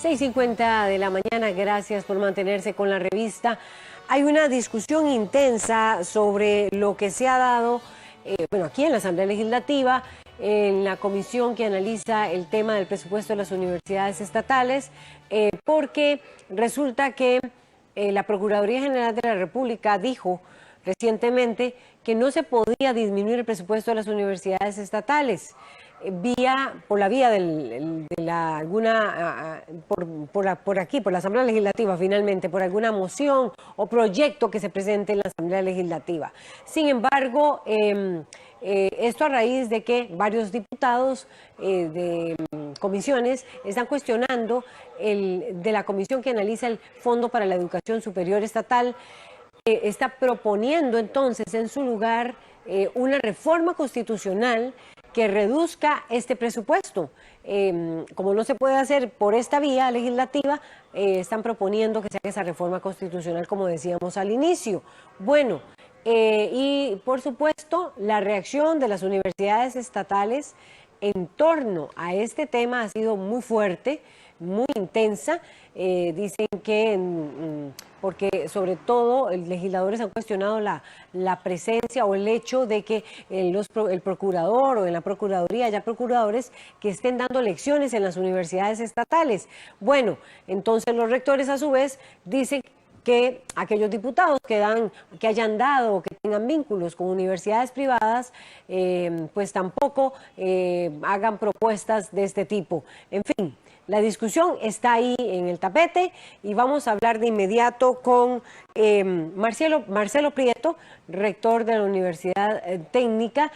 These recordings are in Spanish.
6:50 de la mañana, gracias por mantenerse con la revista. Hay una discusión intensa sobre lo que se ha dado, aquí en la Asamblea Legislativa, en la comisión que analiza el tema del presupuesto de las universidades estatales, porque resulta que la Procuraduría General de la República dijo recientemente que no se podía disminuir el presupuesto de las universidades estatales por la vía por la Asamblea Legislativa, finalmente, por alguna moción o proyecto que se presente en la Asamblea Legislativa. Sin embargo, esto a raíz de que varios diputados de comisiones están cuestionando de la comisión que analiza el Fondo para la Educación Superior Estatal, está proponiendo entonces en su lugar una reforma constitucional que reduzca este presupuesto. Como no se puede hacer por esta vía legislativa, están proponiendo que se haga esa reforma constitucional, como decíamos al inicio. Bueno, y por supuesto, la reacción de las universidades estatales en torno a este tema ha sido muy fuerte, muy intensa. Dicen que, porque sobre todo los legisladores han cuestionado la presencia o el hecho de que el procurador o en la procuraduría haya procuradores que estén dando lecciones en las universidades estatales. Bueno, entonces los rectores a su vez dicen que aquellos diputados que hayan dado o que tengan vínculos con universidades privadas, pues tampoco hagan propuestas de este tipo. En fin, la discusión está ahí en el tapete y vamos a hablar de inmediato con Marcelo Prieto, rector de la Universidad Técnica,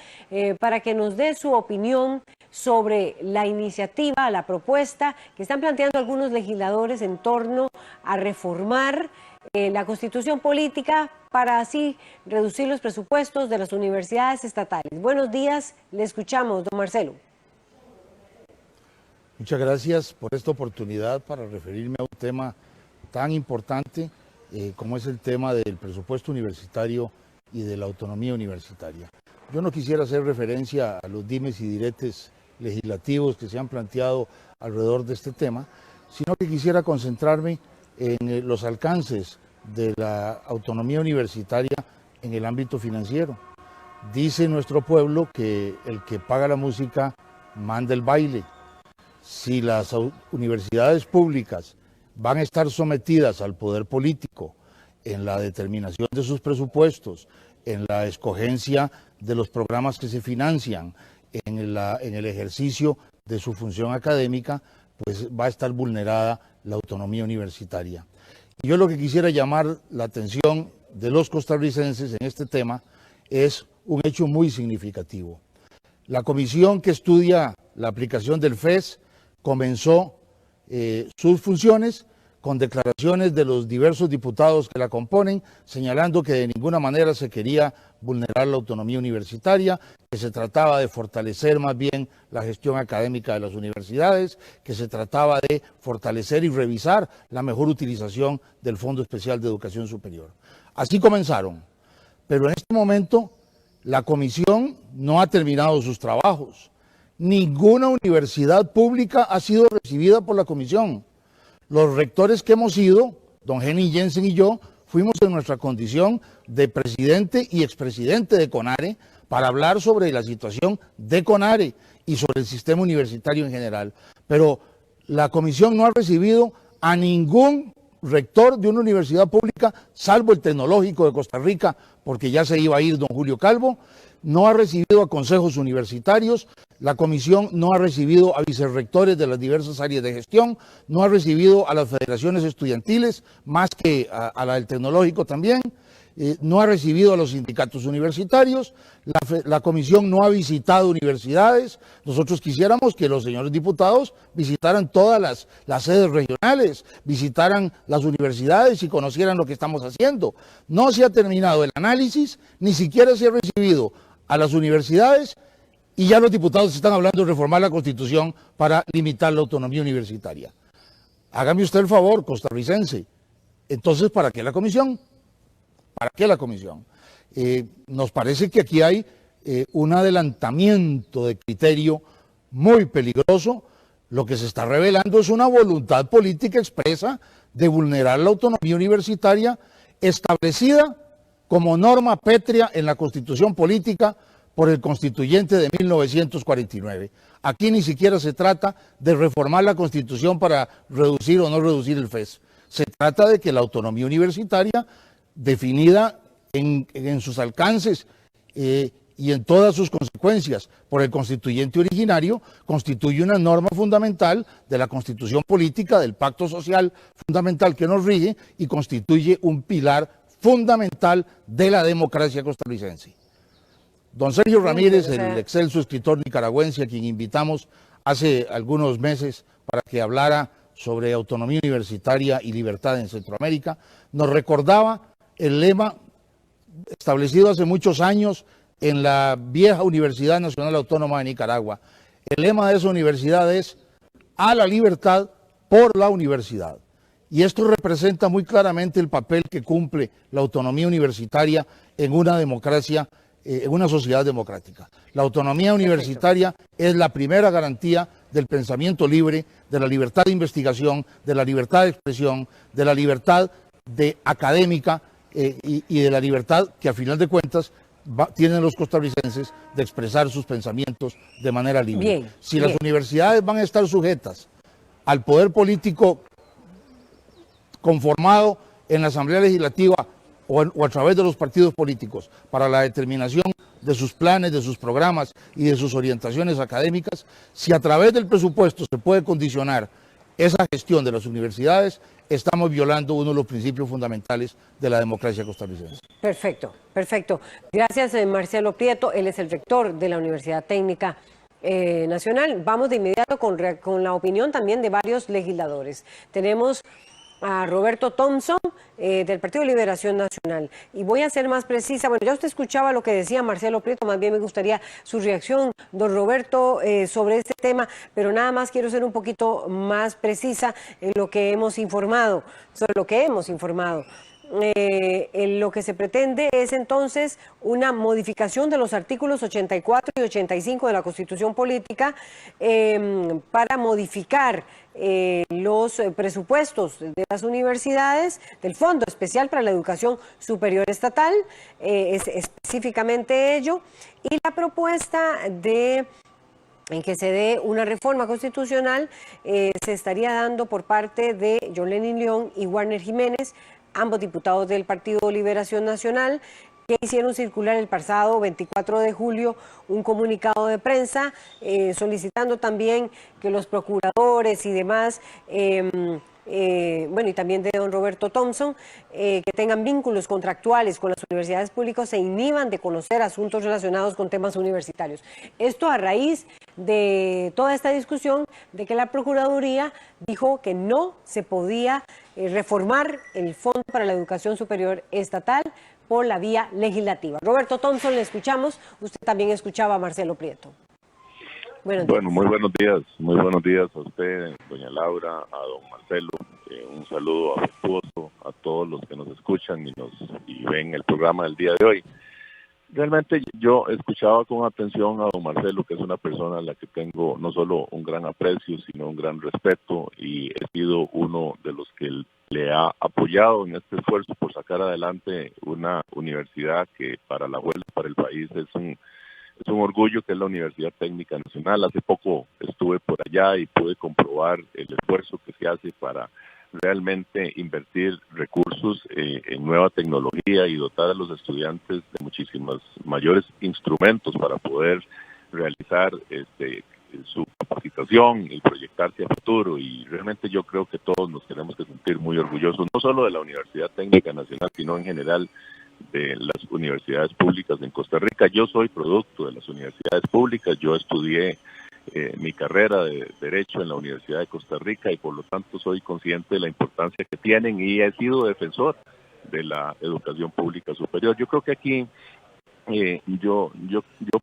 para que nos dé su opinión sobre la iniciativa, la propuesta que están planteando algunos legisladores en torno a reformar la Constitución política para así reducir los presupuestos de las universidades estatales. Buenos días, le escuchamos, don Marcelo. Muchas gracias por esta oportunidad para referirme a un tema tan importante como es el tema del presupuesto universitario y de la autonomía universitaria. Yo no quisiera hacer referencia a los dimes y diretes legislativos que se han planteado alrededor de este tema, sino que quisiera concentrarme en los alcances de la autonomía universitaria en el ámbito financiero. Dice nuestro pueblo que el que paga la música manda el baile. Si las universidades públicas van a estar sometidas al poder político en la determinación de sus presupuestos, en la escogencia de los programas que se financian, en el ejercicio de su función académica, pues va a estar vulnerada la autonomía universitaria. Y yo lo que quisiera llamar la atención de los costarricenses en este tema es un hecho muy significativo. La comisión que estudia la aplicación del FES comenzó sus funciones con declaraciones de los diversos diputados que la componen, señalando que de ninguna manera se quería vulnerar la autonomía universitaria, que se trataba de fortalecer más bien la gestión académica de las universidades, que se trataba de fortalecer y revisar la mejor utilización del Fondo Especial de Educación Superior. Así comenzaron, pero en este momento la comisión no ha terminado sus trabajos. Ninguna universidad pública ha sido recibida por la comisión. Los rectores que hemos ido, don Henny Jensen y yo, fuimos en nuestra condición de presidente y expresidente de CONARE para hablar sobre la situación de CONARE y sobre el sistema universitario en general. Pero la comisión no ha recibido a ningún rector de una universidad pública, salvo el Tecnológico de Costa Rica, porque ya se iba a ir don Julio Calvo. No ha recibido a consejos universitarios, la comisión no ha recibido a vicerrectores de las diversas áreas de gestión, no ha recibido a las federaciones estudiantiles, más que a la del Tecnológico también, no ha recibido a los sindicatos universitarios, la comisión no ha visitado universidades. Nosotros quisiéramos que los señores diputados visitaran todas las sedes regionales, visitaran las universidades y conocieran lo que estamos haciendo. No se ha terminado el análisis, ni siquiera se ha recibido a las universidades y ya los diputados están hablando de reformar la Constitución para limitar la autonomía universitaria. Hágame usted el favor, costarricense. Entonces, ¿para qué la comisión? ¿Para qué la comisión? Nos parece que aquí hay un adelantamiento de criterio muy peligroso Lo que se está revelando es una voluntad política expresa de vulnerar la autonomía universitaria establecida como norma pétrea en la Constitución política por el constituyente de 1949. Aquí ni siquiera se trata de reformar la Constitución para reducir o no reducir el FES. Se trata de que la autonomía universitaria, definida en sus alcances y en todas sus consecuencias por el constituyente originario, constituye una norma fundamental de la Constitución política, del pacto social fundamental que nos rige y constituye un pilar fundamental de la democracia costarricense. Don Sergio Ramírez, el excelso escritor nicaragüense, a quien invitamos hace algunos meses para que hablara sobre autonomía universitaria y libertad en Centroamérica, nos recordaba el lema establecido hace muchos años en la vieja Universidad Nacional Autónoma de Nicaragua. El lema de esa universidad es "a la libertad por la universidad". Y esto representa muy claramente el papel que cumple la autonomía universitaria en una democracia, en una sociedad democrática. La autonomía universitaria es la primera garantía del pensamiento libre, de la libertad de investigación, de la libertad de expresión, de la libertad académica y de la libertad que a final de cuentas tienen los costarricenses de expresar sus pensamientos de manera libre. Si las universidades van a estar sujetas al poder político conformado en la Asamblea Legislativa o a través de los partidos políticos para la determinación de sus planes, de sus programas y de sus orientaciones académicas, si a través del presupuesto se puede condicionar esa gestión de las universidades, estamos violando uno de los principios fundamentales de la democracia costarricense. Perfecto, perfecto. Gracias, Marcelo Prieto. Él es el rector de la Universidad Técnica Nacional. Vamos de inmediato con la opinión también de varios legisladores. Tenemos a Roberto Thompson del Partido de Liberación Nacional. Y voy a ser más precisa. Bueno, ya usted escuchaba lo que decía Marcelo Prieto, más bien me gustaría su reacción, don Roberto, sobre este tema, pero nada más quiero ser un poquito más precisa en lo que hemos informado, sobre lo que hemos informado. Lo que se pretende es entonces una modificación de los artículos 84 y 85 de la Constitución Política para modificar los presupuestos de las universidades, del Fondo Especial para la Educación Superior Estatal, es específicamente ello, y la propuesta en que se dé una reforma constitucional se estaría dando por parte de John Lenin León y Warner Jiménez, ambos diputados del Partido Liberación Nacional, que hicieron circular el pasado 24 de julio un comunicado de prensa solicitando también que los procuradores y demás, bueno, y también de don Roberto Thompson, que tengan vínculos contractuales con las universidades públicas se inhiban de conocer asuntos relacionados con temas universitarios. Esto a raíz de toda esta discusión de que la Procuraduría dijo que no se podía reformar el Fondo para la Educación Superior Estatal por la vía legislativa. Roberto Thompson, le escuchamos. Usted también escuchaba a Marcelo Prieto. Bueno, muy buenos días a usted, doña Laura, a don Marcelo. Un saludo afectuoso a todos los que nos escuchan y ven el programa del día de hoy. Realmente yo escuchaba con atención a don Marcelo, que es una persona a la que tengo no solo un gran aprecio, sino un gran respeto, y he sido uno de los que le ha apoyado en este esfuerzo por sacar adelante una universidad que para la vuelta, para el país, es un orgullo, que es la Universidad Técnica Nacional. Hace poco estuve por allá y pude comprobar el esfuerzo que se hace para realmente invertir recursos en nueva tecnología y dotar a los estudiantes de muchísimos mayores instrumentos para poder realizar su capacitación y proyectarse a futuro. Y realmente yo creo que todos nos tenemos que sentir muy orgullosos, no solo de la Universidad Técnica Nacional, sino en general de las universidades públicas en Costa Rica. Yo soy producto de las universidades públicas, yo estudié mi carrera de Derecho en la Universidad de Costa Rica y por lo tanto soy consciente de la importancia que tienen y he sido defensor de la educación pública superior. Yo creo que aquí, yo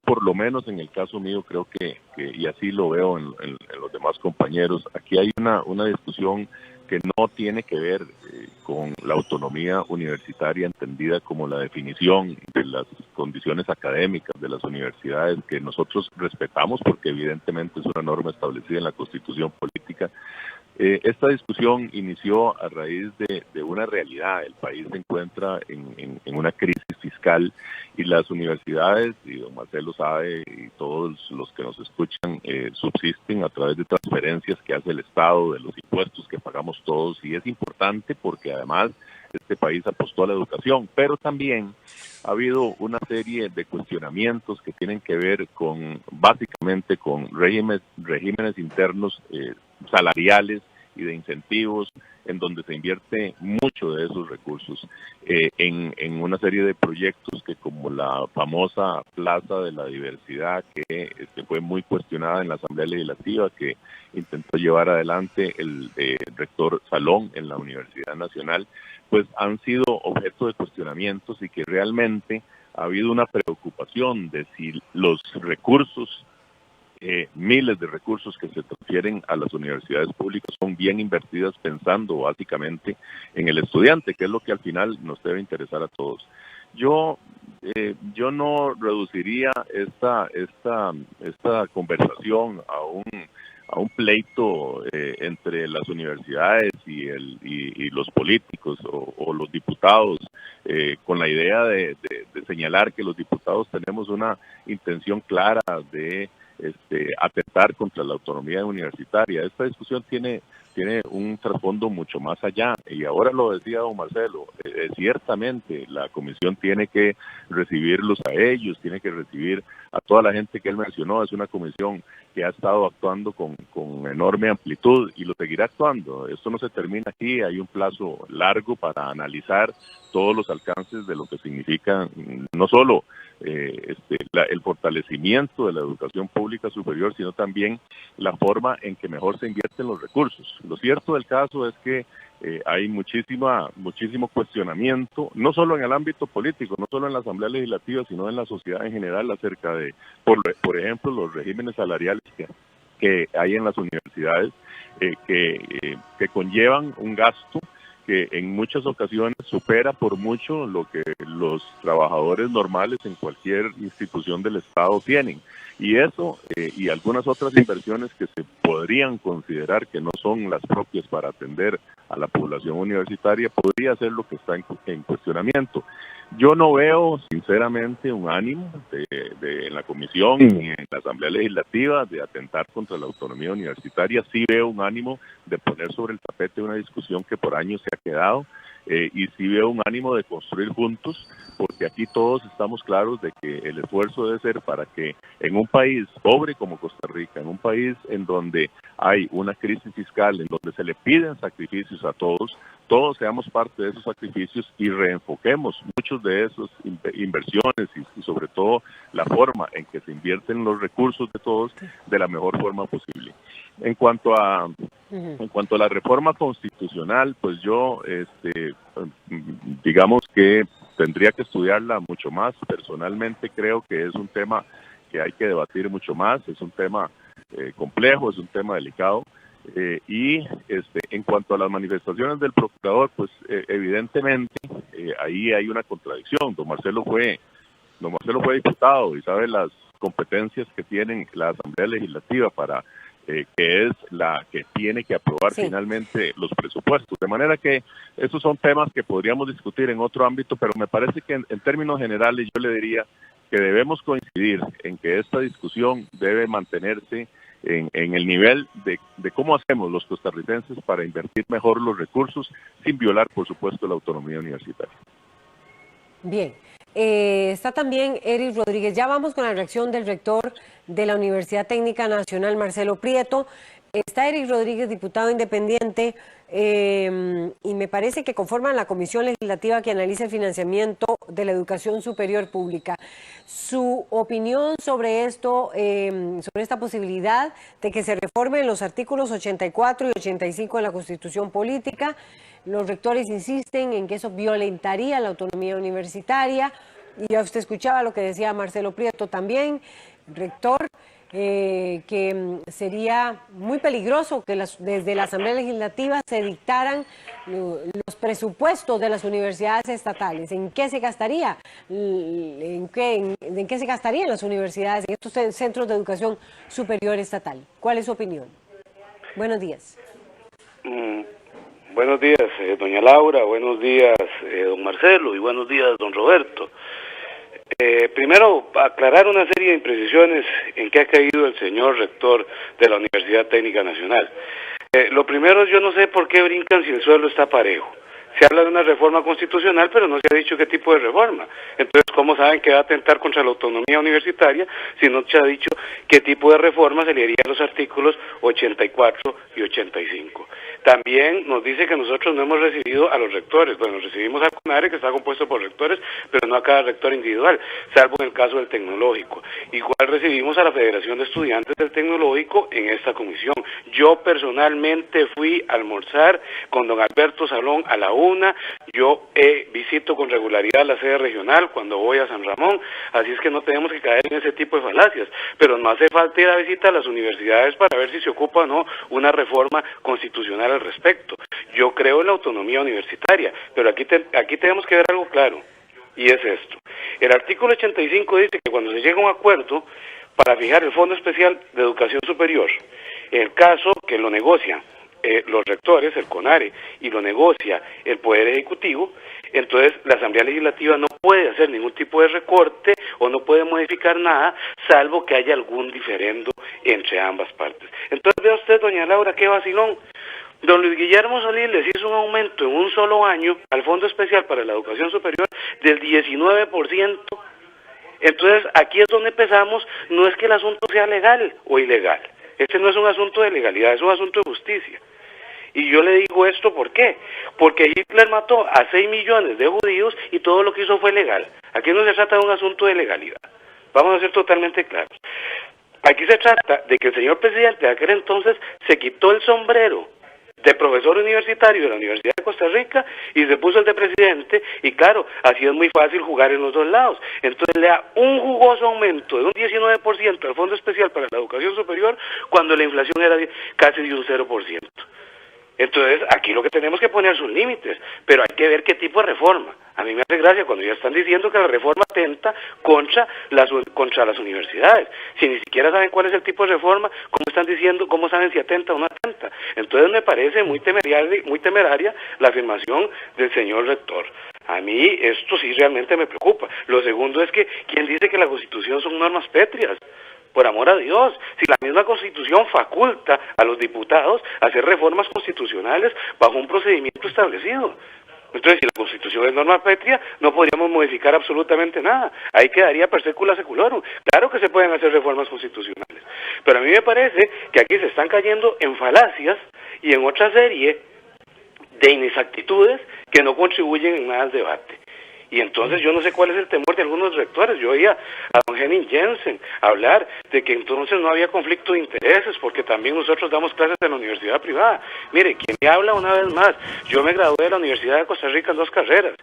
por lo menos en el caso mío creo que y así lo veo en los demás compañeros, aquí hay una discusión que no tiene que ver con la autonomía universitaria entendida como la definición de las condiciones académicas de las universidades, que nosotros respetamos porque evidentemente es una norma establecida en la Constitución política. Esta discusión inició a raíz de una realidad. El país se encuentra en una crisis fiscal y las universidades, y don Marcelo sabe, y todos los que nos escuchan, subsisten a través de transferencias que hace el Estado, de los impuestos que pagamos todos, y es importante porque además este país apostó a la educación, pero también ha habido una serie de cuestionamientos que tienen que ver con, básicamente, con regímenes internos salariales y de incentivos, en donde se invierte mucho de esos recursos en una serie de proyectos que, como la famosa Plaza de la Diversidad, que fue muy cuestionada en la Asamblea Legislativa, que intentó llevar adelante el rector Salón en la Universidad Nacional, pues han sido objeto de cuestionamientos y que realmente ha habido una preocupación de si los recursos, miles de recursos que se transfieren a las universidades públicas son bien invertidas, pensando básicamente en el estudiante, que es lo que al final nos debe interesar a todos. Yo no reduciría esta conversación a un pleito entre las universidades y los políticos o los diputados, con la idea de señalar que los diputados tenemos una intención clara de atentar contra la autonomía universitaria. Esta discusión tiene un trasfondo mucho más allá, y ahora lo decía don Marcelo, ciertamente la comisión tiene que recibirlos a ellos, tiene que recibir a toda la gente que él mencionó. Es una comisión que ha estado actuando con enorme amplitud y lo seguirá actuando. Esto no se termina aquí, hay un plazo largo para analizar todos los alcances de lo que significa no solo el fortalecimiento de la educación pública superior, sino también la forma en que mejor se invierten los recursos. Lo cierto del caso es que hay muchísimo cuestionamiento, no solo en el ámbito político, no solo en la Asamblea Legislativa, sino en la sociedad en general, acerca de, por ejemplo, los regímenes salariales que hay en las universidades, que conllevan un gasto que en muchas ocasiones supera por mucho lo que los trabajadores normales en cualquier institución del Estado tienen. Y eso y algunas otras inversiones que se podrían considerar que no son las propias para atender a la población universitaria, podría ser lo que está en cuestionamiento. Yo no veo, sinceramente, un ánimo en la comisión ni en la Asamblea Legislativa de atentar contra la autonomía universitaria. Sí veo un ánimo de poner sobre el tapete una discusión que por años se ha quedado, y sí veo un ánimo de construir juntos, porque aquí todos estamos claros de que el esfuerzo debe ser para que en un país pobre como Costa Rica, en un país en donde hay una crisis fiscal, en donde se le piden sacrificios a todos seamos parte de esos sacrificios y reenfoquemos muchos de esas inversiones y sobre todo la forma en que se invierten los recursos de todos de la mejor forma posible. En cuanto a la reforma constitucional, pues yo digamos que tendría que estudiarla mucho más. Personalmente creo que es un tema que hay que debatir mucho más, es un tema complejo, es un tema delicado. Y en cuanto a las manifestaciones del procurador, pues evidentemente ahí hay una contradicción. Don Marcelo fue diputado y sabe las competencias que tiene la Asamblea Legislativa para que es la que tiene que aprobar finalmente los presupuestos. De manera que esos son temas que podríamos discutir en otro ámbito, pero me parece que en términos generales yo le diría que debemos coincidir en que esta discusión debe mantenerse en el nivel de cómo hacemos los costarricenses para invertir mejor los recursos sin violar, por supuesto, la autonomía universitaria. Bien. Está también Eric Rodríguez. Ya vamos con la reacción del rector de la Universidad Técnica Nacional, Marcelo Prieto. Está Eric Rodríguez, diputado independiente, y me parece que conforman la Comisión Legislativa que analiza el financiamiento de la educación superior pública. Su opinión sobre esto, sobre esta posibilidad de que se reformen los artículos 84 y 85 de la Constitución Política. Los rectores insisten en que eso violentaría la autonomía universitaria. Y ya usted escuchaba lo que decía Marcelo Prieto también, rector. que sería muy peligroso que desde la Asamblea Legislativa se dictaran los presupuestos de las universidades estatales. ¿En qué se gastaría? ¿En qué se gastarían las universidades en estos centros de educación superior estatal? ¿Cuál es su opinión? Buenos días. Buenos días, doña Laura, buenos días, don Marcelo, y buenos días, don Roberto. Primero, aclarar una serie de imprecisiones en que ha caído el señor rector de la Universidad Técnica Nacional. Lo primero, yo no sé por qué brincan si el suelo está parejo. Se habla de una reforma constitucional, pero no se ha dicho qué tipo de reforma. Entonces, ¿cómo saben que va a atentar contra la autonomía universitaria si no se ha dicho qué tipo de reforma se le haría a los artículos 84 y 85? También nos dice que nosotros no hemos recibido a los rectores. Bueno, recibimos al CONARE, que está compuesto por rectores, pero no a cada rector individual, salvo en el caso del tecnológico. Igual recibimos a la Federación de Estudiantes del Tecnológico en esta comisión. Yo personalmente fui a almorzar con don Alberto Salón a la una. Yo visito con regularidad la sede regional cuando voy a San Ramón, así es que no tenemos que caer en ese tipo de falacias, pero no hace falta ir a visitar a las universidades para ver si se ocupa o no una reforma constitucional al respecto. Yo creo en la autonomía universitaria, pero aquí tenemos que ver algo claro, y es esto. El artículo 85 dice que cuando se llega a un acuerdo para fijar el Fondo Especial de Educación Superior, en el caso que lo negocian los rectores, el CONARE, y lo negocia el Poder Ejecutivo, entonces la Asamblea Legislativa no puede hacer ningún tipo de recorte o no puede modificar nada, salvo que haya algún diferendo entre ambas partes. Entonces vea usted, doña Laura, qué vacilón. Don Luis Guillermo Solís les hizo un aumento en un solo año al Fondo Especial para la Educación Superior del 19%. Entonces aquí es donde empezamos, no es que el asunto sea legal o ilegal. Este no es un asunto de legalidad, es un asunto de justicia. Y yo le digo esto, ¿por qué? Porque Hitler mató a 6 millones de judíos y todo lo que hizo fue legal. Aquí no se trata de un asunto de legalidad. Vamos a ser totalmente claros. Aquí se trata de que el señor presidente de aquel entonces se quitó el sombrero de profesor universitario de la Universidad de Costa Rica y se puso el de presidente, y claro, así es muy fácil jugar en los dos lados. Entonces le da un jugoso aumento de un 19% al Fondo Especial para la Educación Superior cuando la inflación era casi de un 0%. Entonces, aquí lo que tenemos que poner son límites, pero hay que ver qué tipo de reforma. A mí me hace gracia cuando ya están diciendo que la reforma atenta contra las universidades. Si ni siquiera saben cuál es el tipo de reforma, ¿cómo están diciendo, cómo saben si atenta o no atenta? Entonces me parece muy temeraria la afirmación del señor rector. A mí esto sí realmente me preocupa. Lo segundo es que, ¿quién dice que la Constitución son normas pétreas? Por amor a Dios, si la misma Constitución faculta a los diputados a hacer reformas constitucionales bajo un procedimiento establecido. Entonces, si la Constitución es norma pétrea, no podríamos modificar absolutamente nada. Ahí quedaría per secula seculorum. Claro que se pueden hacer reformas constitucionales. Pero a mí me parece que aquí se están cayendo en falacias y en otra serie de inexactitudes que no contribuyen en nada al debate. Y entonces yo no sé cuál es el temor de algunos rectores. Yo oía a don Henning Jensen hablar de que entonces no había conflicto de intereses, porque también nosotros damos clases en la universidad privada. Mire, quien me habla una vez más, yo me gradué de la Universidad de Costa Rica en 2 carreras.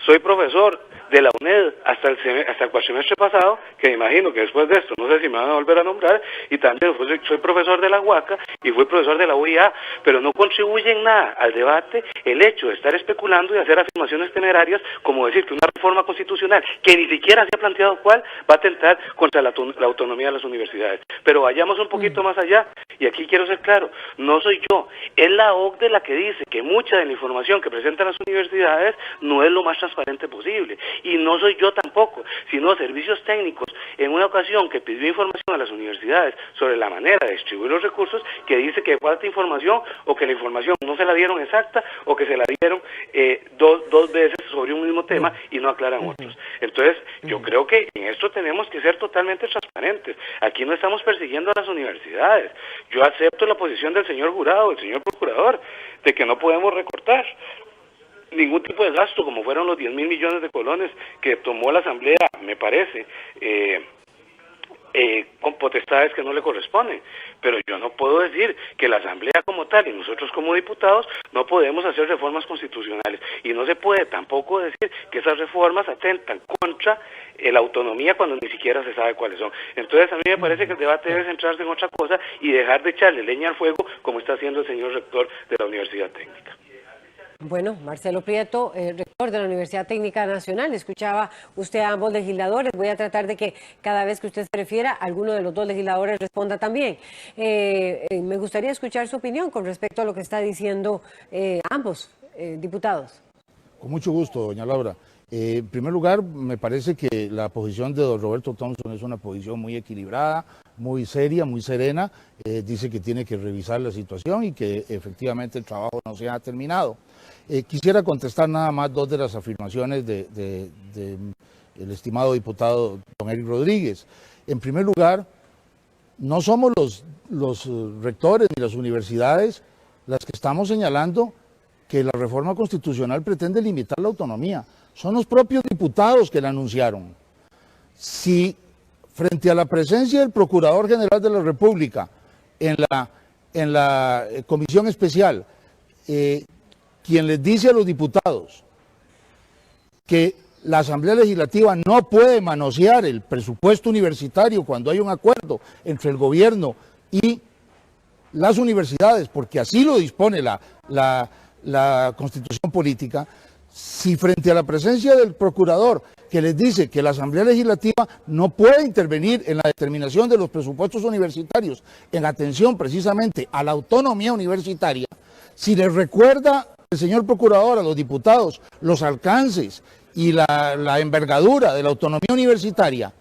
Soy profesor de la UNED hasta el cuatrimestre pasado, que me imagino que después de esto, no sé si me van a volver a nombrar, y también soy profesor de la UACA y fui profesor de la UIA, pero no contribuye en nada al debate el hecho de estar especulando y hacer afirmaciones temerarias, como decir que una reforma constitucional, que ni siquiera se ha planteado cuál, va a atentar contra la autonomía de las universidades. Pero vayamos un poquito más allá, y aquí quiero ser claro, no soy yo, es la OCDE la que dice que mucha de la información que presentan las universidades no es lo más transparente posible, y no soy yo tampoco, sino servicios técnicos, en una ocasión que pidió información a las universidades sobre la manera de distribuir los recursos, que dice que falta información, o que la información no se la dieron exacta, o que se la dieron dos veces sobre un mismo tema y no aclaran otros. Entonces, yo creo que en esto tenemos que ser totalmente transparentes. Aquí no estamos persiguiendo a las universidades. Yo acepto la posición del señor jurado, del señor procurador, de que no podemos recortar ningún tipo de gasto, como fueron los 10.000 millones de colones que tomó la Asamblea, me parece, con potestades que no le corresponden, pero yo no puedo decir que la Asamblea como tal y nosotros como diputados no podemos hacer reformas constitucionales, y no se puede tampoco decir que esas reformas atentan contra la autonomía cuando ni siquiera se sabe cuáles son. Entonces a mí me parece que el debate debe centrarse en otra cosa y dejar de echarle leña al fuego como está haciendo el señor rector de la Universidad Técnica. Bueno, Marcelo Prieto, rector de la Universidad Técnica Nacional, escuchaba usted a ambos legisladores. Voy a tratar de que cada vez que usted se refiera, alguno de los dos legisladores responda también. Me gustaría escuchar su opinión con respecto a lo que está diciendo ambos diputados. Con mucho gusto, doña Laura. En primer lugar, me parece que la posición de don Roberto Thompson es una posición muy equilibrada, muy seria, muy serena. Dice que tiene que revisar la situación y que efectivamente el trabajo no se ha terminado. Quisiera contestar nada más dos de las afirmaciones del estimado diputado don Eric Rodríguez. En primer lugar, no somos los rectores ni las universidades las que estamos señalando que la reforma constitucional pretende limitar la autonomía. Son los propios diputados que la anunciaron. Si frente a la presencia del Procurador General de la República en la comisión especial, quien les dice a los diputados que la Asamblea Legislativa no puede manosear el presupuesto universitario cuando hay un acuerdo entre el gobierno y las universidades, porque así lo dispone la Constitución Política, si frente a la presencia del Procurador que les dice que la Asamblea Legislativa no puede intervenir en la determinación de los presupuestos universitarios en atención precisamente a la autonomía universitaria, si les recuerda el señor Procurador a los diputados los alcances y la envergadura de la autonomía universitaria,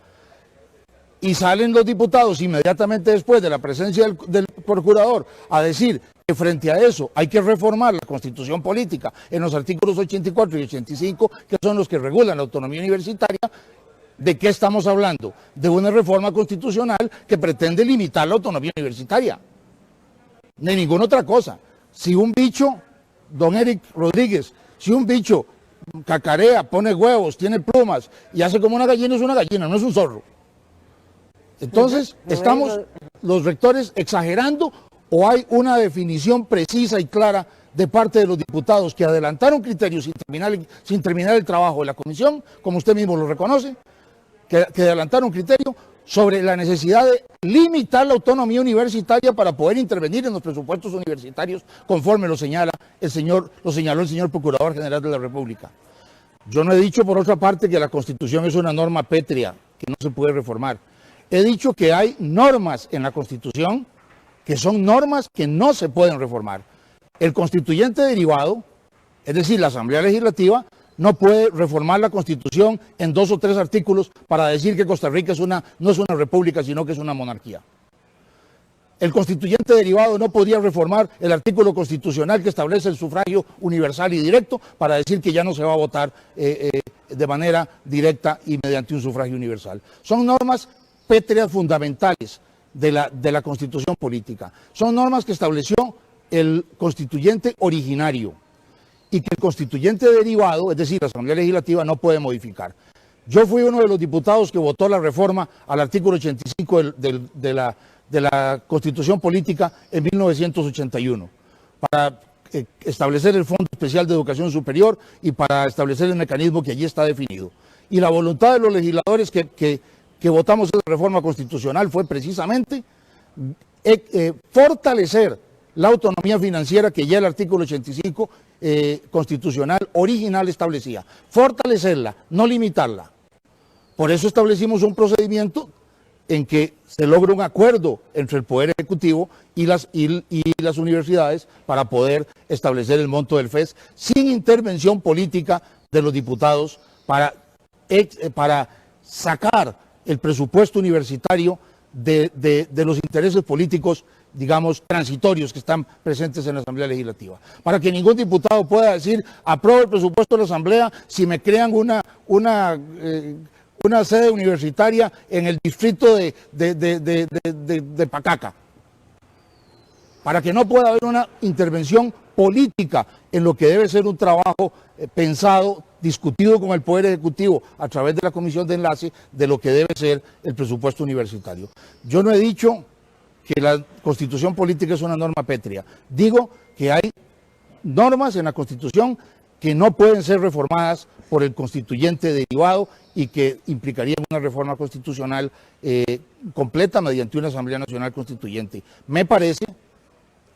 y salen los diputados inmediatamente después de la presencia del Procurador a decir que frente a eso hay que reformar la Constitución Política en los artículos 84 y 85, que son los que regulan la autonomía universitaria, ¿de qué estamos hablando? De una reforma constitucional que pretende limitar la autonomía universitaria. De ninguna otra cosa. Si un bicho, don Eric Rodríguez, si un bicho cacarea, pone huevos, tiene plumas y hace como una gallina, es una gallina, no es un zorro. Entonces, ¿estamos los rectores exagerando o hay una definición precisa y clara de parte de los diputados que adelantaron criterios sin terminar el trabajo de la comisión, como usted mismo lo reconoce, que adelantaron criterios sobre la necesidad de limitar la autonomía universitaria para poder intervenir en los presupuestos universitarios, conforme lo señaló el señor Procurador General de la República? Yo no he dicho, por otra parte, que la Constitución es una norma pétrea que no se puede reformar. He dicho que hay normas en la Constitución que son normas que no se pueden reformar. El constituyente derivado, es decir, la Asamblea Legislativa, no puede reformar la Constitución en 2 o 3 artículos para decir que Costa Rica no es una república, sino que es una monarquía. El constituyente derivado no podría reformar el artículo constitucional que establece el sufragio universal y directo para decir que ya no se va a votar de manera directa y mediante un sufragio universal. Son normas pétreas fundamentales de la Constitución Política. Son normas que estableció el constituyente originario y que el constituyente derivado, es decir, la Asamblea Legislativa, no puede modificar. Yo fui uno de los diputados que votó la reforma al artículo 85 de la Constitución Política en 1981 para establecer el Fondo Especial de Educación Superior y para establecer el mecanismo que allí está definido. Y la voluntad de los legisladores que votamos esa reforma constitucional fue precisamente fortalecer la autonomía financiera que ya el artículo 85 constitucional original establecía. Fortalecerla, no limitarla. Por eso establecimos un procedimiento en que se logra un acuerdo entre el Poder Ejecutivo y las universidades para poder establecer el monto del FES sin intervención política de los diputados para sacar el presupuesto universitario de los intereses políticos, digamos, transitorios que están presentes en la Asamblea Legislativa. Para que ningún diputado pueda decir, apruebo el presupuesto de la Asamblea si me crean una sede universitaria en el distrito de Pacaca. para que no pueda haber una intervención política en lo que debe ser un trabajo pensado, discutido con el Poder Ejecutivo a través de la Comisión de Enlace de lo que debe ser el presupuesto universitario. Yo no he dicho que la Constitución política es una norma pétrea, digo que hay normas en la Constitución que no pueden ser reformadas por el constituyente derivado y que implicarían una reforma constitucional completa mediante una Asamblea Nacional Constituyente. Me parece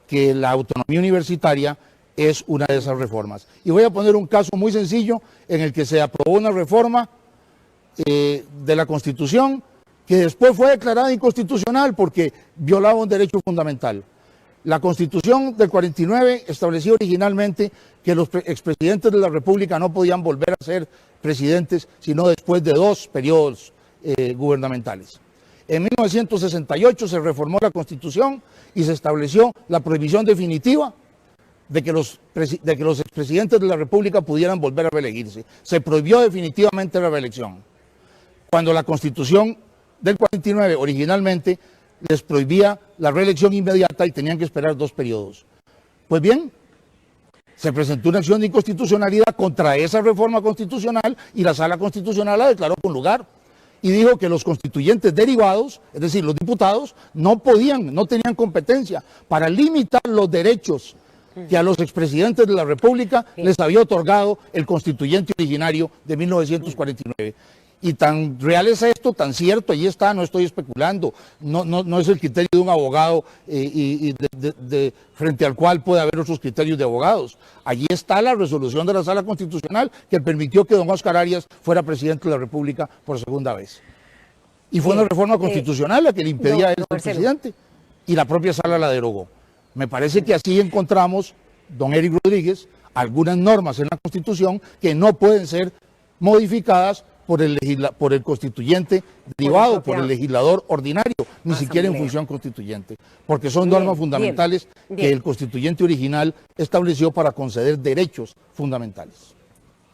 que la autonomía universitaria es una de esas reformas. Y voy a poner un caso muy sencillo en el que se aprobó una reforma de la Constitución que después fue declarada inconstitucional porque violaba un derecho fundamental. La Constitución del 49 establecía originalmente que los expresidentes de la República no podían volver a ser presidentes sino después de 2 periodos gubernamentales. En 1968 se reformó la Constitución y se estableció la prohibición definitiva de que los expresidentes de la República pudieran volver a reelegirse. Se prohibió definitivamente la reelección. Cuando la Constitución del 49 originalmente les prohibía la reelección inmediata y tenían que esperar 2 periodos. Pues bien, se presentó una acción de inconstitucionalidad contra esa reforma constitucional y la Sala Constitucional la declaró con lugar y dijo que los constituyentes derivados, es decir, los diputados, no tenían competencia para limitar los derechos que a los expresidentes de la República les había otorgado el constituyente originario de 1949. Y tan real es esto, tan cierto, ahí está, no estoy especulando, no es el criterio de un abogado frente al cual puede haber otros criterios de abogados. Allí está la resolución de la Sala Constitucional que permitió que don Óscar Arias fuera presidente de la República por 2ª vez. Y fue una reforma constitucional la que le impedía a él ser presidente, y la propia Sala la derogó. Me parece que así encontramos, don Eric Rodríguez, algunas normas en la Constitución que no pueden ser modificadas por el constituyente derivado, por el legislador ordinario, ni siquiera en función constituyente, porque son normas fundamentales que el constituyente original estableció para conceder derechos fundamentales.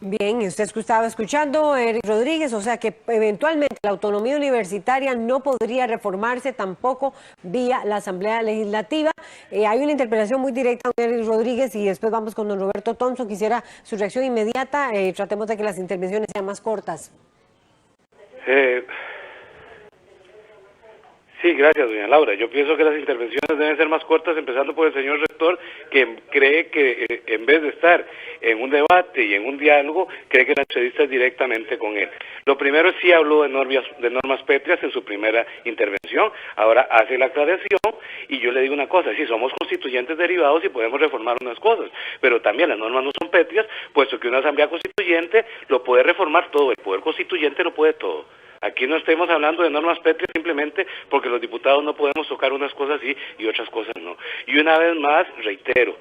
Bien, y usted estaba escuchando, Eric Rodríguez, o sea que eventualmente la autonomía universitaria no podría reformarse tampoco vía la Asamblea Legislativa. Hay una interpelación muy directa a Eric Rodríguez y después vamos con don Roberto Thompson. Quisiera su reacción inmediata, tratemos de que las intervenciones sean más cortas. Sí, gracias, doña Laura. Yo pienso que las intervenciones deben ser más cortas, empezando por el señor rector, que cree que en vez de estar en un debate y en un diálogo, cree que la entrevista es directamente con él. Lo primero es sí habló de normas pétreas en su primera intervención, ahora hace la aclaración y yo le digo una cosa, sí, somos constituyentes derivados y podemos reformar unas cosas, pero también las normas no son pétreas, puesto que una asamblea constituyente lo puede reformar todo, el poder constituyente lo puede todo. Aquí no estemos hablando de normas pétreas simplemente porque los diputados no podemos tocar unas cosas sí y otras cosas no. Y una vez más, reitero,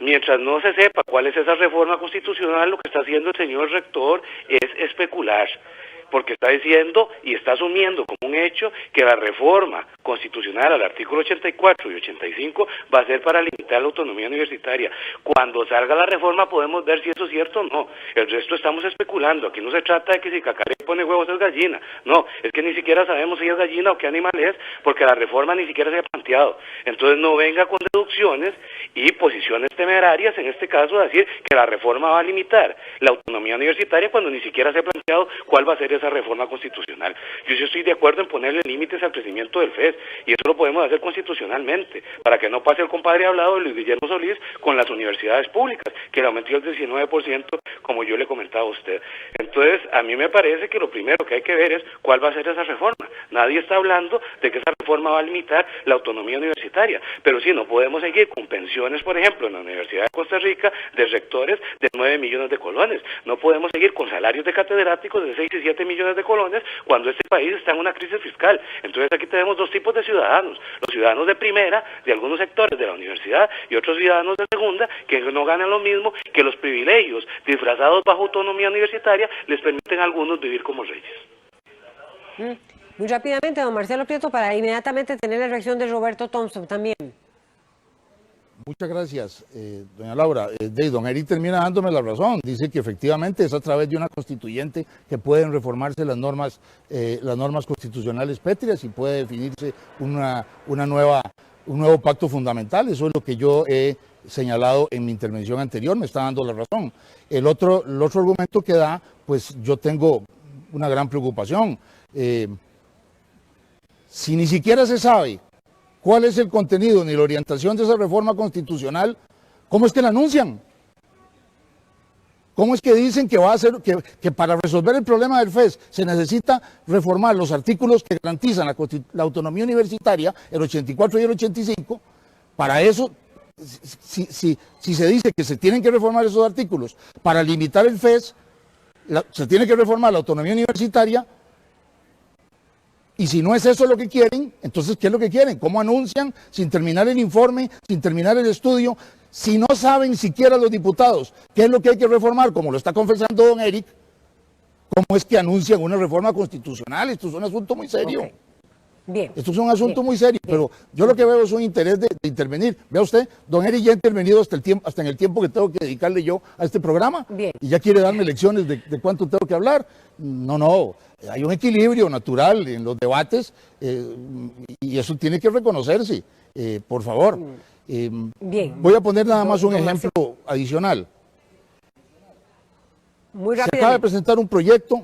mientras no se sepa cuál es esa reforma constitucional, lo que está haciendo el señor rector es especular, porque está diciendo y está asumiendo como un hecho que la reforma constitucional al artículo 84 y 85 va a ser para limitar la autonomía universitaria. Cuando salga la reforma podemos ver si eso es cierto o no. El resto estamos especulando. Aquí no se trata de que si Cacaré pone huevos es gallina. No, es que ni siquiera sabemos si es gallina o qué animal es, porque la reforma ni siquiera se ha planteado. Entonces no venga con deducciones y posiciones temerarias, en este caso, a decir que la reforma va a limitar la autonomía universitaria cuando ni siquiera se ha planteado cuál va a ser esa reforma constitucional. Yo sí estoy de acuerdo en ponerle límites al crecimiento del FES, y eso lo podemos hacer constitucionalmente, para que no pase el compadre hablado de Luis Guillermo Solís con las universidades públicas, que le aumentó el 19%, como yo le comentaba a usted. Entonces, a mí me parece que lo primero que hay que ver es cuál va a ser esa reforma. Nadie está hablando de que esa reforma va a limitar la autonomía universitaria, pero sí, no podemos seguir con pensiones, por ejemplo, en la Universidad de Costa Rica, de rectores de 9 millones de colones. No podemos seguir con salarios de catedráticos de 6 y 7 millones de colones cuando este país está en una crisis fiscal. Entonces aquí tenemos 2 tipos de ciudadanos: los ciudadanos de primera de algunos sectores de la universidad y otros ciudadanos de segunda que no ganan lo mismo, que los privilegios disfrazados bajo autonomía universitaria les permiten a algunos vivir como reyes. Muy rápidamente, don Marcelo Prieto, para inmediatamente tener la reacción de Roberto Thompson también. Muchas gracias, doña Laura. Don Eric termina dándome la razón. Dice que efectivamente es a través de una constituyente que pueden reformarse las normas constitucionales pétreas y puede definirse una nueva un nuevo pacto fundamental. Eso es lo que yo he señalado en mi intervención anterior, me está dando la razón. El otro argumento que da, pues yo tengo una gran preocupación. Si ni siquiera se sabe cuál es el contenido ni la orientación de esa reforma constitucional, ¿cómo es que la anuncian? ¿Cómo es que dicen que va a ser que para resolver el problema del FES se necesita reformar los artículos que garantizan la autonomía universitaria, el 84 y el 85? Para eso, si se dice que se tienen que reformar esos artículos para limitar el FES, se tiene que reformar la autonomía universitaria. Y si no es eso lo que quieren, entonces ¿qué es lo que quieren? ¿Cómo anuncian sin terminar el informe, sin terminar el estudio? Si no saben siquiera los diputados qué es lo que hay que reformar, como lo está confesando don Eric, ¿cómo es que anuncian una reforma constitucional? Esto es un asunto muy serio. Okay. Bien. Esto es un asunto muy serio, Bien. pero yo lo que veo es un interés de intervenir. Vea usted, don Eric ya ha intervenido hasta en el tiempo que tengo que dedicarle yo a este programa. Bien. Y ya quiere darme lecciones de cuánto tengo que hablar. No, hay un equilibrio natural en los debates y eso tiene que reconocerse, por favor. Bien. Voy a poner nada más un ejemplo adicional. Muy Se rápido. acaba de presentar un proyecto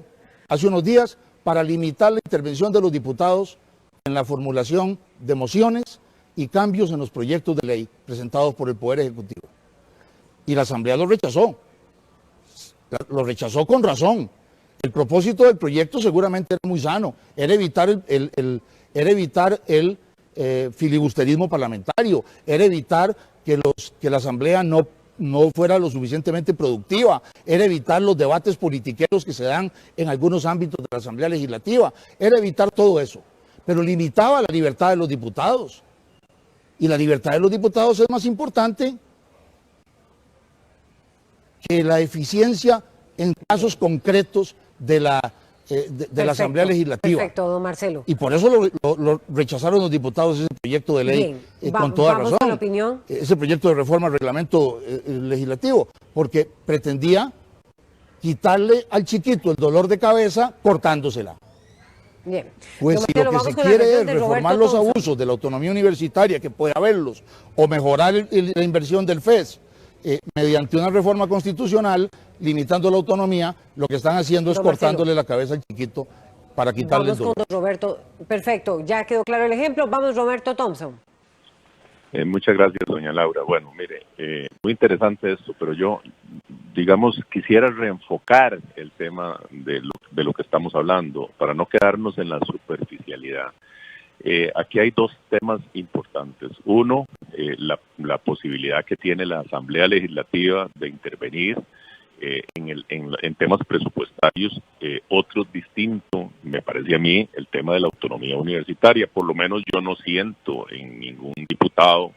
hace unos días para limitar la intervención de los diputados en la formulación de mociones y cambios en los proyectos de ley presentados por el Poder Ejecutivo. Y la Asamblea lo rechazó. Lo rechazó con razón. El propósito del proyecto seguramente era muy sano, era evitar el filibusterismo parlamentario, era evitar que la Asamblea no fuera lo suficientemente productiva, era evitar los debates politiqueros que se dan en algunos ámbitos de la Asamblea Legislativa, era evitar todo eso, pero limitaba la libertad de los diputados. Y la libertad de los diputados es más importante que la eficiencia en casos concretos de la Asamblea Legislativa. Perfecto, don Marcelo. Y por eso lo rechazaron los diputados ese proyecto de ley. Bien, con toda vamos razón. con la opinión. Ese proyecto de reforma al reglamento legislativo, porque pretendía quitarle al chiquito el dolor de cabeza cortándosela. Bien. Pues Don si Marcelo, lo que vamos se con la quiere versión es de reformar Roberto los Thompson. abusos de la autonomía universitaria, que puede haberlos, o mejorar la inversión del FES, mediante una reforma constitucional, limitando la autonomía, lo que están haciendo es Don Marcelo. cortándole la cabeza al chiquito para quitarle el Vamos con dolor. don Roberto. Perfecto, ya quedó claro el ejemplo. Vamos, Roberto Thompson. Muchas gracias, doña Laura. Bueno, mire, muy interesante esto, pero yo, digamos, quisiera reenfocar el tema de lo que estamos hablando, para no quedarnos en la superficialidad. Aquí hay dos temas importantes. Uno, la posibilidad que tiene la Asamblea Legislativa de intervenir en temas presupuestarios. Otro distinto, me parece a mí, el tema de la autonomía universitaria. Por lo menos yo no siento en ningún diputado,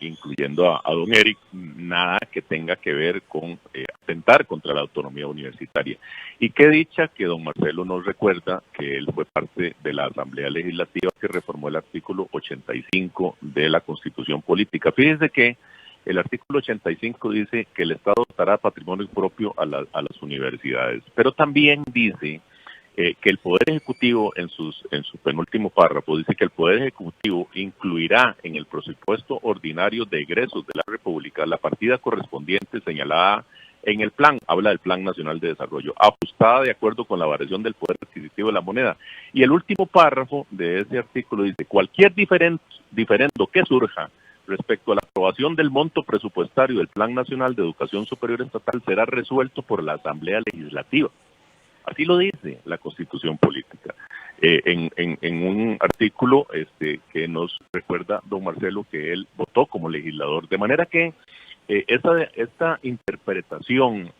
incluyendo a don Eric, nada que tenga que ver con atentar contra la autonomía universitaria. Y qué dicha que don Marcelo nos recuerda que él fue parte de la Asamblea Legislativa que reformó el artículo 85 de la Constitución Política. Fíjense que el artículo 85 dice que el Estado dotará patrimonio propio a las universidades, pero también dice que el Poder Ejecutivo, en su penúltimo párrafo, dice que el Poder Ejecutivo incluirá en el presupuesto ordinario de egresos de la República la partida correspondiente señalada en el plan, habla del Plan Nacional de Desarrollo, ajustada de acuerdo con la variación del poder adquisitivo de la moneda. Y el último párrafo de ese artículo dice: cualquier diferendo que surja respecto a la aprobación del monto presupuestario del Plan Nacional de Educación Superior Estatal será resuelto por la Asamblea Legislativa. Así lo dice la Constitución Política, en un artículo que nos recuerda don Marcelo que él votó como legislador. De manera que esta interpretación,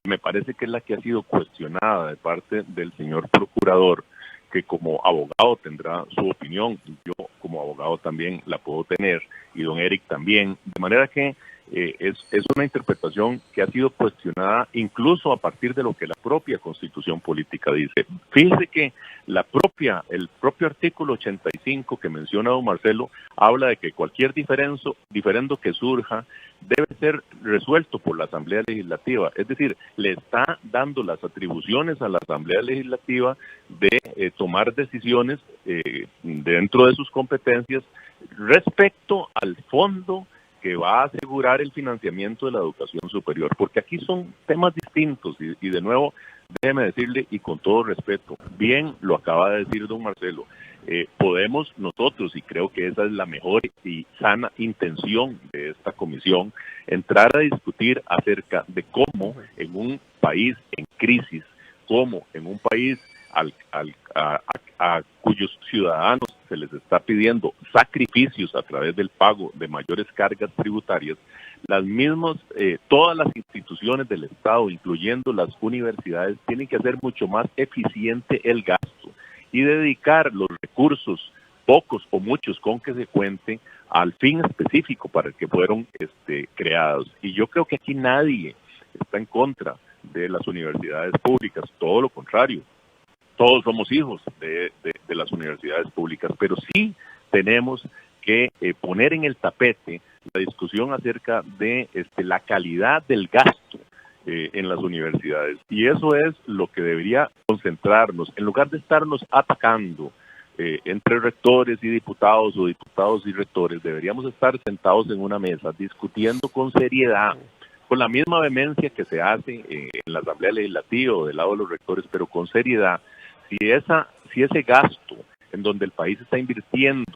me parece que es la que ha sido cuestionada de parte del señor procurador, que como abogado tendrá su opinión, yo como abogado también la puedo tener, y don Eric también, de manera que es una interpretación que ha sido cuestionada incluso a partir de lo que la propia Constitución Política dice. Fíjese que el propio artículo 85 que menciona don Marcelo habla de que cualquier diferendo que surja debe ser resuelto por la Asamblea Legislativa, es decir, le está dando las atribuciones a la Asamblea Legislativa de tomar decisiones dentro de sus competencias respecto al fondo que va a asegurar el financiamiento de la educación superior, porque aquí son temas distintos y de nuevo, déjeme decirle y con todo respeto, bien lo acaba de decir don Marcelo, podemos nosotros, y creo que esa es la mejor y sana intención de esta comisión, entrar a discutir acerca de cómo en un país en crisis, cómo en un país a cuyos ciudadanos se les está pidiendo sacrificios a través del pago de mayores cargas tributarias, todas las instituciones del Estado, incluyendo las universidades, tienen que hacer mucho más eficiente el gasto y dedicar los recursos, pocos o muchos con que se cuente, al fin específico para el que fueron creados. Y yo creo que aquí nadie está en contra de las universidades públicas, todo lo contrario. Todos somos hijos de las universidades públicas, pero sí tenemos que poner en el tapete la discusión acerca de la calidad del gasto en las universidades. Y eso es lo que debería concentrarnos, en lugar de estarnos atacando entre rectores y diputados o diputados y rectores, deberíamos estar sentados en una mesa discutiendo con seriedad, con la misma vehemencia que se hace en la Asamblea Legislativa o del lado de los rectores, pero con seriedad. Si ese gasto en donde el país está invirtiendo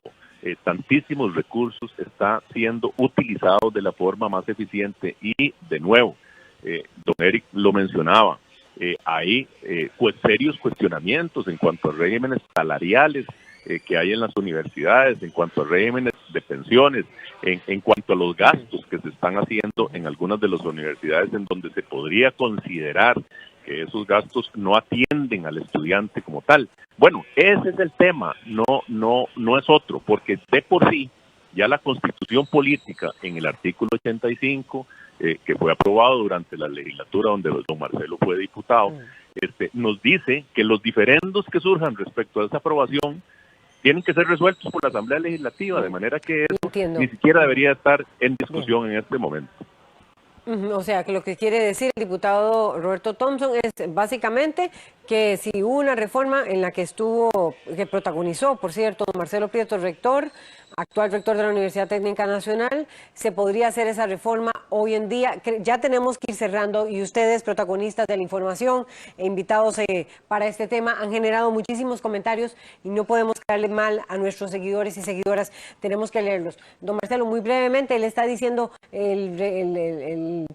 tantísimos recursos está siendo utilizado de la forma más eficiente y, de nuevo, don Eric lo mencionaba, hay serios cuestionamientos en cuanto a regímenes salariales que hay en las universidades, en cuanto a regímenes de pensiones, en cuanto a los gastos que se están haciendo en algunas de las universidades en donde se podría considerar que esos gastos no atienden al estudiante como tal. Bueno, ese es el tema, no es otro, porque de por sí ya la Constitución Política en el artículo 85, que fue aprobado durante la legislatura donde don Marcelo fue diputado, nos dice que los diferendos que surjan respecto a esa aprobación tienen que ser resueltos por la Asamblea Legislativa, de manera que eso ni siquiera debería estar en discusión en este momento. O sea, que lo que quiere decir el diputado Roberto Thompson es básicamente que si hubo una reforma en la que protagonizó, por cierto, Marcelo Prieto, rector, actual rector de la Universidad Técnica Nacional, se podría hacer esa reforma hoy en día. Ya tenemos que ir cerrando y ustedes, protagonistas de la información e invitados para este tema, han generado muchísimos comentarios y no podemos quedarle mal a nuestros seguidores y seguidoras, tenemos que leerlos. Don Marcelo, muy brevemente, él está diciendo, el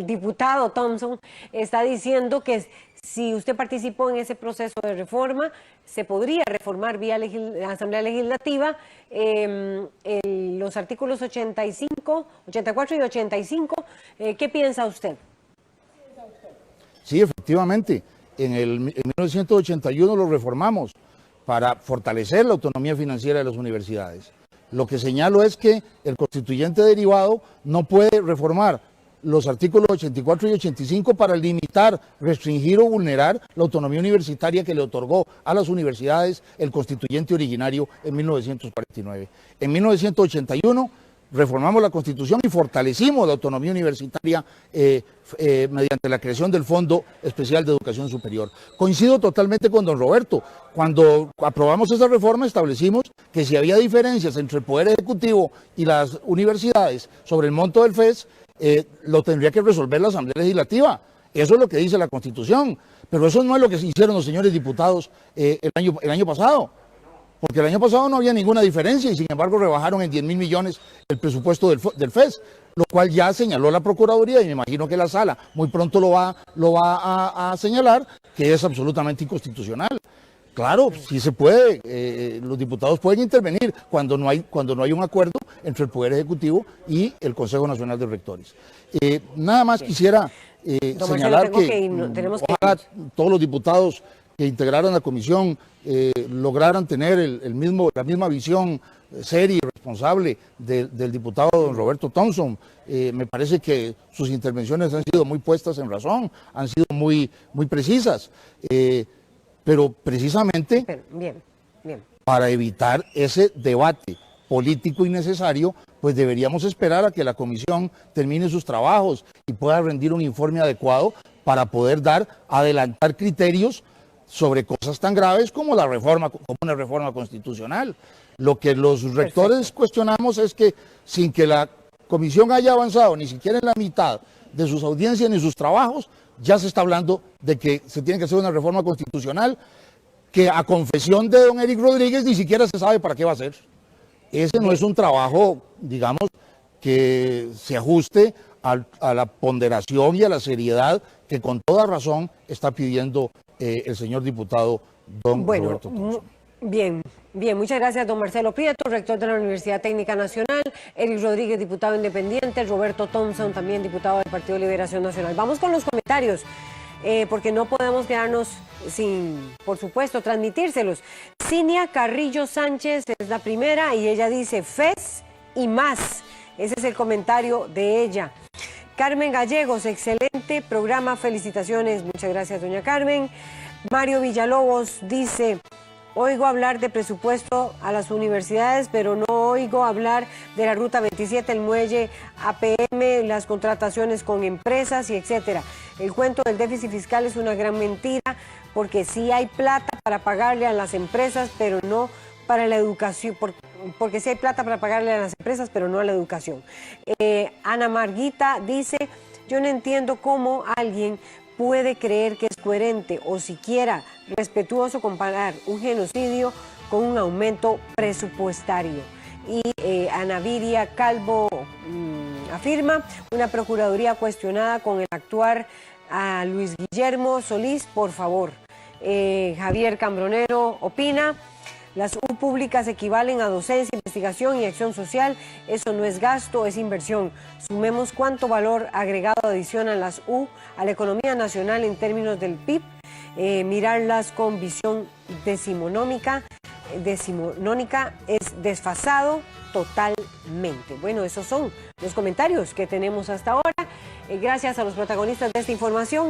diputado Thompson está diciendo que si usted participó en ese proceso de reforma, se podría reformar vía Asamblea Legislativa los artículos 85, 84 y 85. ¿Qué piensa usted? Sí, efectivamente. En 1981 lo reformamos para fortalecer la autonomía financiera de las universidades. Lo que señalo es que el constituyente derivado no puede reformar los artículos 84 y 85 para limitar, restringir o vulnerar la autonomía universitaria que le otorgó a las universidades el constituyente originario en 1949. En 1981 reformamos la Constitución y fortalecimos la autonomía universitaria mediante la creación del Fondo Especial de Educación Superior. Coincido totalmente con don Roberto. Cuando aprobamos esa reforma establecimos que si había diferencias entre el Poder Ejecutivo y las universidades sobre el monto del FES, lo tendría que resolver la Asamblea Legislativa. Eso es lo que dice la Constitución. Pero eso no es lo que hicieron los señores diputados el año pasado. Porque el año pasado no había ninguna diferencia y sin embargo rebajaron en 10.000 millones el presupuesto del FES, lo cual ya señaló la Procuraduría y me imagino que la Sala muy pronto lo va a señalar, que es absolutamente inconstitucional. Claro, sí se puede, los diputados pueden intervenir cuando no hay un acuerdo entre el Poder Ejecutivo y el Consejo Nacional de Rectores. Nada más quisiera señalar que ojalá todos los diputados que integraron la comisión lograran tener la misma visión seria y responsable del diputado don Roberto Thompson. Me parece que sus intervenciones han sido muy puestas en razón, han sido muy precisas, pero precisamente bien. Para evitar ese debate político innecesario, pues deberíamos esperar a que la comisión termine sus trabajos y pueda rendir un informe adecuado para poder adelantar criterios sobre cosas tan graves como una reforma constitucional. Lo que los rectores cuestionamos es que sin que la comisión haya avanzado ni siquiera en la mitad de sus audiencias ni sus trabajos, ya se está hablando de que se tiene que hacer una reforma constitucional que a confesión de don Eric Rodríguez ni siquiera se sabe para qué va a ser. Ese no es un trabajo, digamos, que se ajuste a la ponderación y a la seriedad que con toda razón está pidiendo el señor diputado don Roberto Thompson. Bien, muchas gracias don Marcelo Prieto, rector de la Universidad Técnica Nacional, Eric Rodríguez, diputado independiente, Roberto Thompson, también diputado del Partido de Liberación Nacional. Vamos con los comentarios, porque no podemos quedarnos sin, por supuesto, transmitírselos. Cinia Carrillo Sánchez es la primera y ella dice FES y más. Ese es el comentario de ella. Carmen Gallegos, excelente programa, felicitaciones. Muchas gracias, doña Carmen. Mario Villalobos dice, oigo hablar de presupuesto a las universidades, pero no oigo hablar de la Ruta 27, el muelle APM, las contrataciones con empresas y etcétera. El cuento del déficit fiscal es una gran mentira, porque sí hay plata para pagarle a las empresas, pero no para la educación, porque sí hay plata para pagarle a las empresas, pero no a la educación. Ana Marguita dice, yo no entiendo cómo alguien puede creer que es coherente o siquiera respetuoso comparar un genocidio con un aumento presupuestario. Y Ana Viria Calvo afirma, una procuraduría cuestionada con el actuar a Luis Guillermo Solís, por favor. Javier Cambronero opina, las U públicas equivalen a docencia, investigación y acción social. Eso no es gasto, es inversión. Sumemos cuánto valor agregado adicionan las U a la economía nacional en términos del PIB. Mirarlas con visión decimonónica es desfasado totalmente. Bueno, esos son los comentarios que tenemos hasta ahora. Gracias a los protagonistas de esta información.